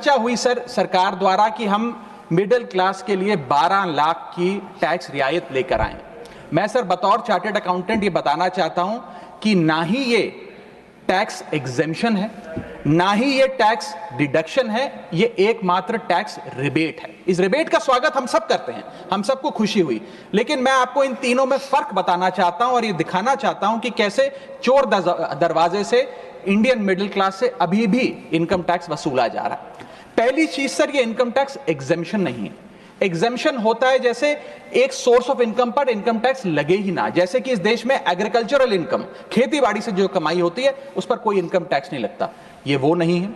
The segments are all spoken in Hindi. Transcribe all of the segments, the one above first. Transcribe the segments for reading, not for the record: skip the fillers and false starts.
चर्चा हुई सर सरकार द्वारा कि हम मिडिल क्लास के लिए 12 लाख की टैक्स रियायत लेकर आए। मैं सर बतौर चार्टर्ड अकाउंटेंट ये बताना चाहता हूं कि ना ही ये टैक्स एग्जेम्पशन है, ना ही ये टैक्स डिडक्शन है, ये एकमात्र टैक्स रिबेट है। इस रिबेट का स्वागत हम सब करते हैं, हम सबको खुशी हुई, लेकिन मैं आपको इन तीनों में फर्क बताना चाहता हूं और ये दिखाना चाहता हूं कि कैसे चोर दरवाजे से इंडियन मिडिल क्लास से अभी भी इनकम टैक्स वसूला जा रहा है। पहली चीज सर, ये इनकम टैक्स एग्जेम्पशन नहीं है। एग्जेम्पशन होता है जैसे एक सोर्स ऑफ इनकम पर इनकम टैक्स लगे ही ना, जैसे कि इस देश में एग्रीकल्चरल इनकम, खेती बाड़ी से जो कमाई होती है उस पर कोई इनकम टैक्स नहीं लगता। ये वो नहीं है।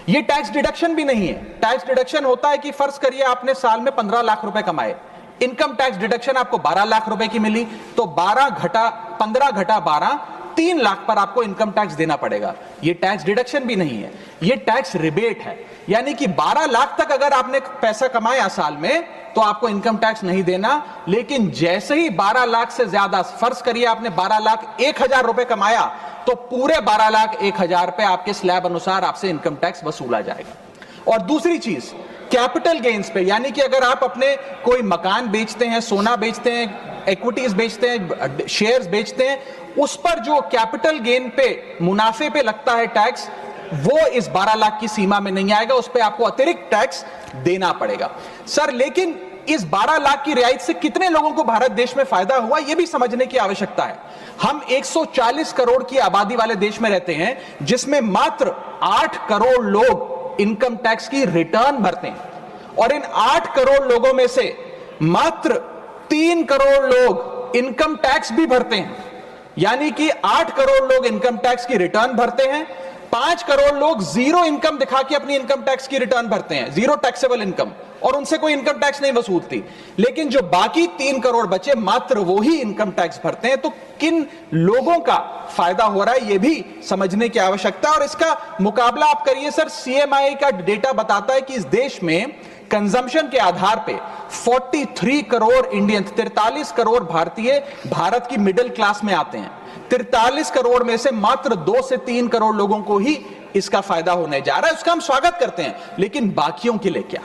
ये टैक्स डिडक्शन भी नहीं है। टैक्स डिडक्शन होता है कि फर्ज करिए आपने साल में 15 लाख रुपए कमाए, इनकम टैक्स डिडक्शन आपको 12 लाख रुपए की मिली, तो 15 घटा 12 3 लाख पर आपको इनकम टैक्स देना पड़ेगा। ये टैक्स डिडक्शन भी नहीं है, ये टैक्स रिबेट है। यानी कि 12 लाख तक अगर आपने पैसा कमाया साल में तो आपको इनकम टैक्स नहीं देना, लेकिन जैसे ही 12 लाख से ज्यादा, फर्ज करिए आपने 12 लाख 1,000 रुपए कमाया, तो पूरे 12 लाख 1,000 पे आपके स्लैब अनुसार आपसे इनकम टैक्स वसूला जाएगा। और दूसरी चीज, कैपिटल गेन्स पे, यानी कि अगर आप अपने कोई मकान बेचते हैं, सोना बेचते हैं, इक्विटीज बेचते हैं, शेयर्स बेचते हैं, उस पर जो कैपिटल गेन पे, मुनाफे पे लगता है टैक्स, वो इस 12 लाख की सीमा में नहीं आएगा, उस पे आपको अतिरिक्त टैक्स देना पड़ेगा। सर लेकिन इस 12 लाख की रियायत से कितने लोगों को भारत देश में फायदा हुआ, यह भी समझने की आवश्यकता है। हम 140 करोड़ की आबादी वाले देश में रहते हैं, जिसमें मात्र 8 करोड़ लोग इनकम टैक्स की रिटर्न भरते हैं, और इन 8 करोड़ लोगों में से मात्र 3 करोड़ लोग इनकम टैक्स भी भरते हैं। यानी कि 8 करोड़ लोग इनकम टैक्स की रिटर्न भरते हैं, 5 करोड़ लोग जीरो इनकम दिखा के अपनी इनकम टैक्स की रिटर्न भरते हैं, जीरो टैक्सेबल इनकम, और उनसे कोई इनकम टैक्स नहीं वसूलती। लेकिन जो बाकी 3 करोड़ बचे, मात्र वो ही इनकम टैक्स भरते हैं। तो किन लोगों का फायदा हो रहा है, ये भी समझने की आवश्यकता है। और इसका मुकाबला आप करिए सर, सीएमआई का डेटा बताता है कि इस देश में कंजम्पशन के आधार पे 43 करोड़ इंडियन, 43 करोड़ भारतीय भारत की मिडिल क्लास में आते हैं। 43 करोड़ में से मात्र 2 से 3 करोड़ लोगों को ही इसका फायदा होने जा रहा है। उसका हम स्वागत करते हैं, लेकिन बाकियों के लिए क्या?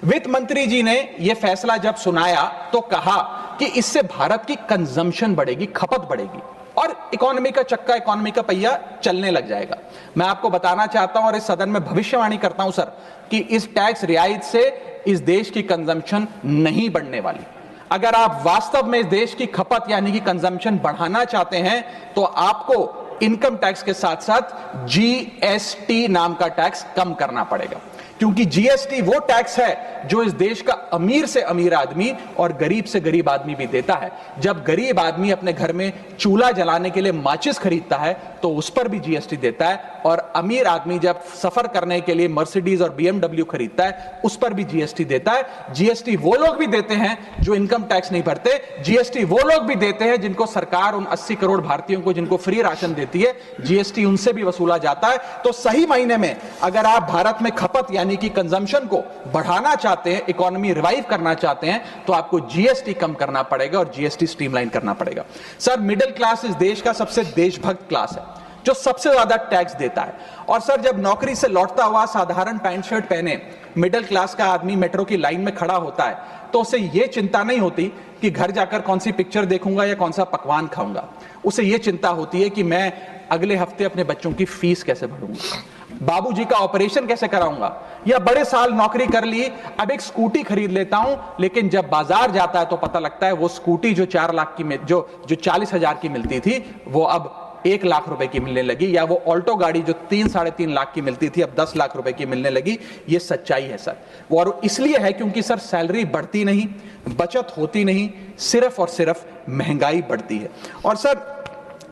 वित्त मंत्री जी ने यह फैसला जब सुनाया तो कहा कि इससे भारत की कंजम्पशन बढ़ेगी, खपत बढ़ेगी, और इकोनॉमी का चक्का, इकोनॉमी का पहिया चलने लग जाएगा। मैं आपको बताना चाहता हूं और इस सदन में भविष्यवाणी करता हूं सर, कि इस टैक्स रियायत से इस देश की कंजम्पशन नहीं बढ़ने वाली। अगर आप वास्तव में इस देश की खपत यानी कि कंजम्पशन बढ़ाना चाहते हैं, तो आपको इनकम टैक्स के साथ साथ जीएसटी नाम का टैक्स कम करना पड़ेगा, क्योंकि जीएसटी वो टैक्स है जो इस देश का अमीर से अमीर आदमी और गरीब से गरीब आदमी भी देता है। जब गरीब आदमी अपने घर में चूल्हा जलाने के लिए माचिस खरीदता है तो उस पर भी जीएसटी देता है, और अमीर आदमी जब सफर करने के लिए मर्सिडीज और बीएमडब्ल्यू खरीदता है उस पर भी जीएसटी देता है। जीएसटी वो लोग भी देते हैं जो इनकम टैक्स नहीं भरते, जीएसटी वो लोग भी देते हैं जिनको सरकार, उन 80 करोड़ भारतीयों को जिनको फ्री राशन देती है, जीएसटी उनसे भी वसूला जाता है। तो सही मायने में अगर आप भारत में खपत यानी कि कंजम्पशन को बढ़ाना चाहते हैं, इकोनॉमी रिवाइव करना चाहते हैं, तो आपको जीएसटी कम करना पड़ेगा और जीएसटी स्ट्रीमलाइन करना पड़ेगा। सर मिडिल क्लास इस देश का सबसे देशभक्त क्लास है, जो सबसे ज्यादा टैक्स देता है। और सर जब नौकरी से लौटता हुआ साधारण पैंट शर्ट पहने मिडिल क्लास का आदमी मेट्रो की लाइन में खड़ा होता है, तो उसे यह चिंता नहीं होती कि घर जाकर कौन सी पिक्चर देखूंगा या कौन सा पकवान खाऊंगा। उसे यह चिंता होती है कि मैं अगले हफ्ते अपने बच्चों की फीस कैसे भरूंगा, बाबूजी का ऑपरेशन कैसे कराऊंगा, या बड़े साल नौकरी कर ली, अब एक स्कूटी खरीद लेता हूं। लेकिन जब बाजार जाता है तो पता लगता है वो स्कूटी जो 4 लाख की, जो 40,000 की मिलती थी, वो अब 1 लाख रुपए की मिलने लगी, या वो ऑल्टो गाड़ी जो 3-3.5 लाख की मिलती थी अब 10 लाख रुपए की मिलने लगी। ये सच्चाई है सर, और इसलिए है क्योंकि सर सैलरी बढ़ती नहीं, बचत होती नहीं, सिर्फ और सिर्फ महंगाई बढ़ती है। और सर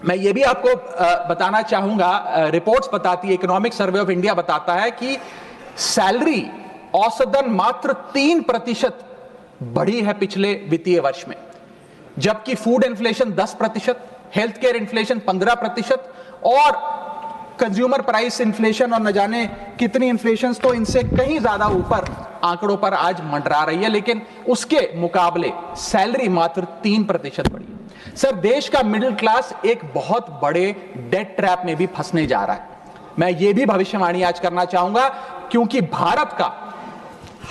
मैं ये भी आपको बताना चाहूंगा, रिपोर्ट्स बताती है, इकोनॉमिक सर्वे ऑफ इंडिया बताता है कि सैलरी औसतन मात्र 3% बढ़ी है पिछले वित्तीय वर्ष में, जबकि food inflation 10%, health care inflation 15%, और कंज्यूमर प्राइस इन्फ्लेशन और न जाने कितनी इन्फ्लेशन तो इनसे कहीं ज्यादा ऊपर आंकड़ों पर आज मंडरा रही है। लेकिन उसके मुकाबले सैलरी मात्र 3% बढ़ी है। सर देश का मिडिल क्लास एक बहुत बड़े डेट ट्रैप में भी फंसने जा रहा है। मैं ये भी भविष्यवाणी आज करना चाहूंगा, क्योंकि भारत का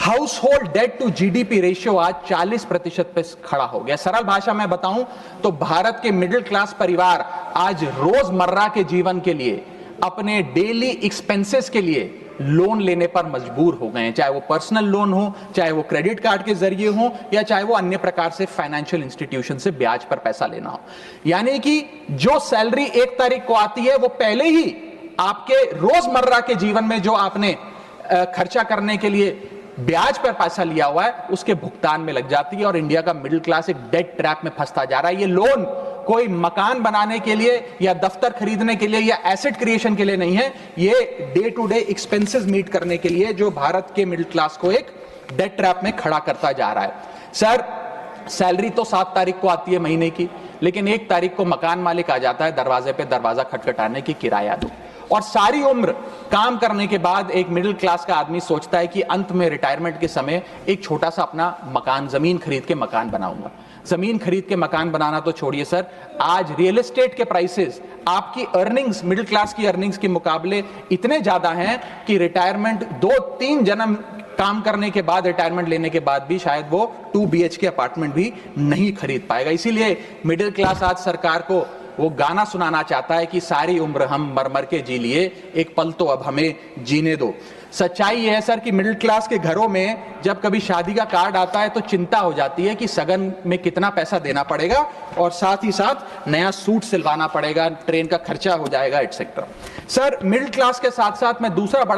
household debt to GDP ratio आज 40% पे खड़ा हो गया। सरल भाषा में बताऊं तो भारत के मिडिल क्लास परिवार आज रोजमर्रा के जीवन के लिए, अपने डेली एक्सपेंसेस के लिए लोन लेने पर मजबूर हो गए हैं, चाहे वो पर्सनल लोन हो, चाहे वो क्रेडिट कार्ड के जरिए हो, या चाहे वो अन्य प्रकार से फाइनेंशियल इंस्टीट्यूशन से ब्याज पर पैसा लेना हो। यानी कि जो सैलरी 1 तारीख को आती है, वो पहले ही आपके रोजमर्रा के जीवन में जो आपने खर्चा करने के लिए ब्याज पर पैसा लिया हुआ है, उसके भुगतान में लग जाती है, और इंडिया का मिडिल क्लास एक डेट ट्रैप में फंसता जा रहा है। ये लोन कोई मकान बनाने के लिए या दफ्तर खरीदने के लिए या एसेट क्रिएशन के लिए नहीं है, ये day to day expenses meet करने के लिए, जो भारत के मिडिल क्लास को एक डेट ट्रैप में खड़ा करता जा रहा है। सर, सैलरी तो 7 तारीख को आती है महीने की, लेकिन 1 तारीख को मकान मालिक आ जाता है दरवाजे पे दरवाजा खटखटाने की, किराया दो। और सारी उम्र काम करने के बाद एक मिडिल क्लास का आदमी सोचता है कि अंत में रिटायरमेंट के समय एक छोटा सा अपना मकान, जमीन खरीद के मकान बनाऊंगा। जमीन खरीद के मकान बनाना तो छोड़िए सर, आज रियल एस्टेट के प्राइसेस आपकी अर्निंग्स, मिडिल क्लास की अर्निंग्स के मुकाबले इतने ज्यादा हैं कि रिटायरमेंट 2-3 जन्म काम करने के बाद, रिटायरमेंट लेने के बाद भी शायद वो 2 BHK अपार्टमेंट भी नहीं खरीद पाएगा। इसीलिए मिडिल क्लास आज सरकार को वो गाना सुनाना चाहता है कि सारी उम्र हम मर मर के जी लिए, एक पल तो अब हमें जीने दो। सच्चाई यह है सर कि मिडिल क्लास के घरों में जब कभी शादी का कार्ड आता है तो चिंता हो जाती है कि सगन में कितना पैसा देना पड़ेगा, और साथ ही साथ नया सूट सिलवाना पड़ेगा, ट्रेन का खर्चा हो जाएगा, एटसेट्रा। सर, मिडिल क्लास के साथ साथ मैं दूसरा बड़ा